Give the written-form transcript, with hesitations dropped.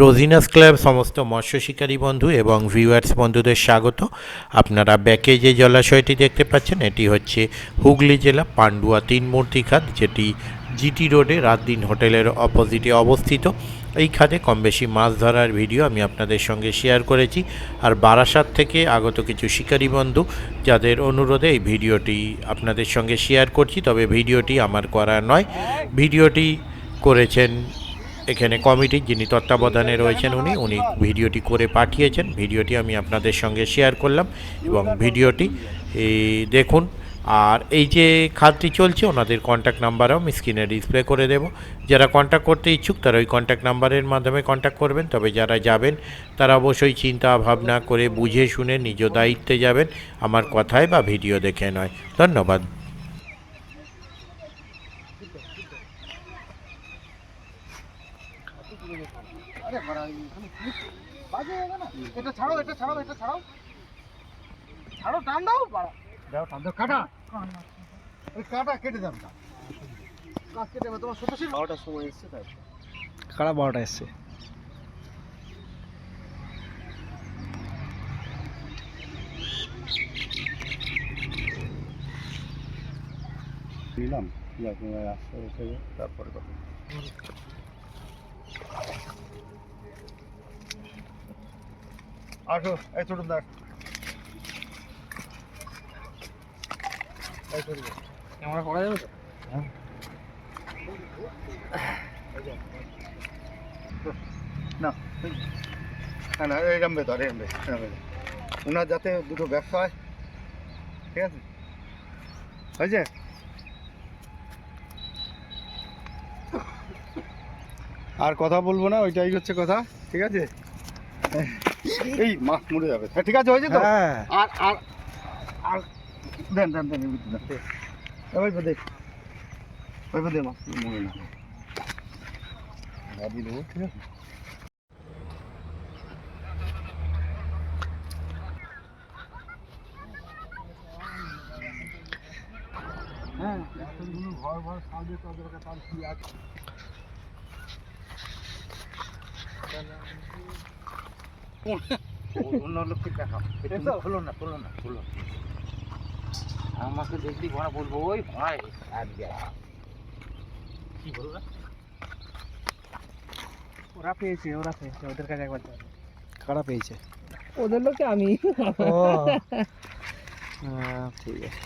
রোজিনাস club সমস্ত মৎস্য শিকারী বন্ধু এবং ভিউয়ার্স বন্ধুদের স্বাগত। আপনারা ব্যাকে যে জলাশয়টি দেখতে পাচ্ছেন এটি হচ্ছে হুগলি জেলা পান্ডুয়া 3 মূর্তি খাত, যেটি জিটি রোডে রাত দিন হোটেলের অপোজিটে অবস্থিত। এই খাতে কম বেশি মাছ ধরার ভিডিও আমি আপনাদের সঙ্গে শেয়ার করেছি। আর বারাসাত থেকে আগত কিছু শিকারী বন্ধু যাদের অনুরোধে এই ভিডিওটি আপনাদের সঙ্গে শেয়ার করছি। তবে ভিডিওটি আমার করা নয়, ভিডিওটি করেছেন এখানে কমিটির যিনি তত্ত্বাবধানে রয়েছেন উনি ভিডিওটি করে পাঠিয়েছেন। ভিডিওটি আমি আপনাদের সঙ্গে শেয়ার করলাম এবং ভিডিওটি দেখুন। আর এই যে খাতটি চলছে ওনাদের কন্ট্যাক্ট নাম্বারও আমি স্ক্রিনে ডিসপ্লে করে দেব। যারা কন্ট্যাক্ট করতে ইচ্ছুক তারা ওই কন্ট্যাক্ট নাম্বারের মাধ্যমে কন্ট্যাক্ট করবেন। তবে যারা যাবেন তারা অবশ্যই চিন্তা ভাবনা করে বুঝে শুনে নিজ দায়িত্বে যাবেন, আমার কথায় বা ভিডিও দেখে নয়। ধন্যবাদ। अरे बड़ा बाजे जाएगा ना। এটা ছাড়ো এটা ছাড়ো এটা ছাড়ো ছাড়ো টান দাও বড়া দাও টান দাও কাটা এই কাটা কেটে দাও না কাট কেটে দাও। তোমার ছোট ছিল 12টার সময় এসেছে তাই কাটা 12টা এসেছে নিলাম আপনি আসতে এসে তারপরে কথা আসো এই ছোট দাগ এই ছোট ক্যামেরা করা যাবে তো? হ্যাঁ না না না এই রামবে ধরে রামবে ওনার যাতে দুটো ব্যবসা হয়, ঠিক আছে হয়েছে। আর কথা বলবো না, ওইটাই হচ্ছে কথা, ঠিক আছে। এই মাছ মরে যাবে, ঠিক আছে হয়েছে তো। আর আর আর দেন দেন দেন ওই দেখ ওই দে মাছ মরে না ভাবি দেবো, ঠিক আছে। হ্যাঁ ঘর ঘর সাহায্য তাদের তার কি আছে অন্য লোককে দেখাও, এটা খোলো না খোলো না খোলো। আমাকে দেখলি ঘোড়া বলবো ওই ভাই আর কি বলবো, ওরা পেয়েছে ওদের কাছে একবার কারা পেয়েছে ওদের লোকে আমি ঠিক আছে।